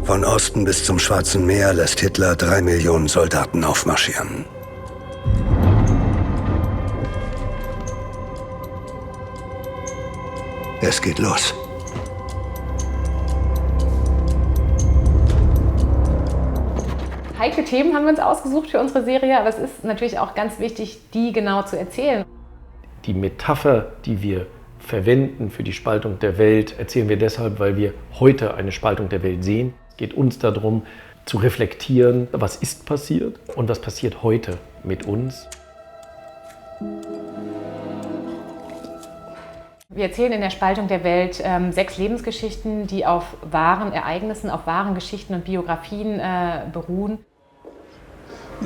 Von Osten bis zum Schwarzen Meer lässt Hitler 3 Millionen Soldaten aufmarschieren. Es geht los. Heikle Themen haben wir uns ausgesucht für unsere Serie, aber es ist natürlich auch ganz wichtig, die genau zu erzählen. Die Metapher, die wir verwenden für die Spaltung der Welt, erzählen wir deshalb, weil wir heute eine Spaltung der Welt sehen. Es geht uns darum, zu reflektieren, was ist passiert und was passiert heute mit uns. Wir erzählen in der Spaltung der Welt 6 Lebensgeschichten, die auf wahren Ereignissen, auf wahren Geschichten und Biografien beruhen.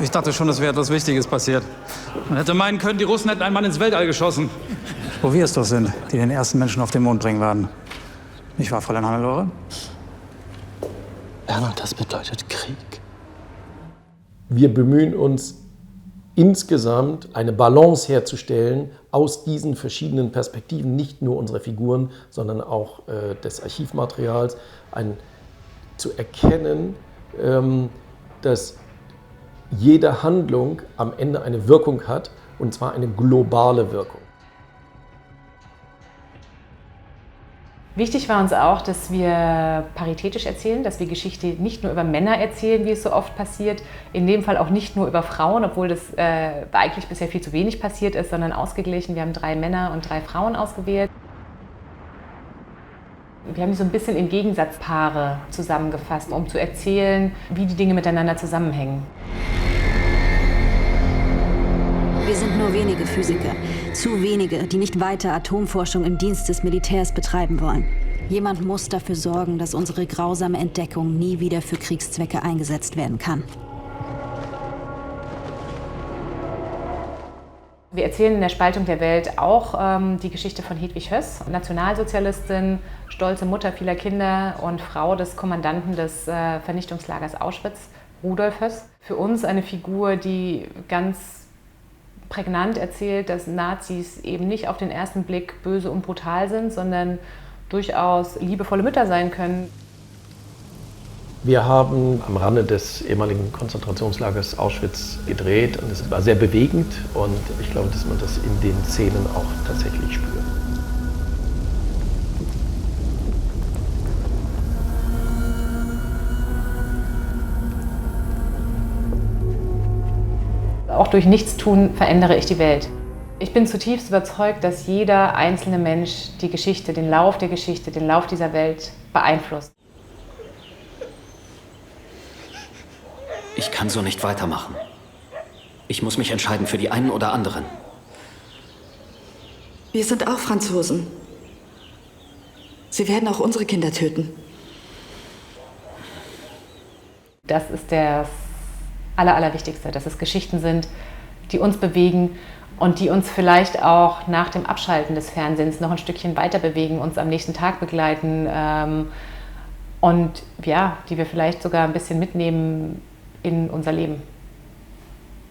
Ich dachte schon, es wäre etwas Wichtiges passiert. Man hätte meinen können, die Russen hätten einen Mann ins Weltall geschossen. Wo wir es doch sind, die den ersten Menschen auf den Mond bringen werden. Nicht wahr, Fräulein Hannelore? Bernhard, das bedeutet Krieg. Wir bemühen uns insgesamt eine Balance herzustellen aus diesen verschiedenen Perspektiven, nicht nur unserer Figuren, sondern auch des Archivmaterials, zu erkennen, dass jede Handlung am Ende eine Wirkung hat, und zwar eine globale Wirkung. Wichtig war uns auch, dass wir paritätisch erzählen, dass wir Geschichte nicht nur über Männer erzählen, wie es so oft passiert, in dem Fall auch nicht nur über Frauen, obwohl das eigentlich bisher viel zu wenig passiert ist, sondern ausgeglichen. Wir haben 3 Männer und 3 Frauen ausgewählt. Wir haben die so ein bisschen in Gegensatzpaare zusammengefasst, um zu erzählen, wie die Dinge miteinander zusammenhängen. Wir sind nur wenige Physiker. Zu wenige, die nicht weiter Atomforschung im Dienst des Militärs betreiben wollen. Jemand muss dafür sorgen, dass unsere grausame Entdeckung nie wieder für Kriegszwecke eingesetzt werden kann. Wir erzählen in der Spaltung der Welt auch die Geschichte von Hedwig Höss, Nationalsozialistin, stolze Mutter vieler Kinder und Frau des Kommandanten des Vernichtungslagers Auschwitz, Rudolf Höss. Für uns eine Figur, die ganz prägnant erzählt, dass Nazis eben nicht auf den ersten Blick böse und brutal sind, sondern durchaus liebevolle Mütter sein können. Wir haben am Rande des ehemaligen Konzentrationslagers Auschwitz gedreht und es war sehr bewegend und ich glaube, dass man das in den Szenen auch tatsächlich spürt. Auch durch Nichtstun verändere ich die Welt. Ich bin zutiefst überzeugt, dass jeder einzelne Mensch die Geschichte, den Lauf der Geschichte, den Lauf dieser Welt beeinflusst. Ich kann so nicht weitermachen. Ich muss mich entscheiden für die einen oder anderen. Wir sind auch Franzosen. Sie werden auch unsere Kinder töten. Das ist das Allerwichtigste, dass es Geschichten sind, die uns bewegen und die uns vielleicht auch nach dem Abschalten des Fernsehens noch ein Stückchen weiter bewegen, uns am nächsten Tag begleiten und ja, die wir vielleicht sogar ein bisschen mitnehmen in unser Leben.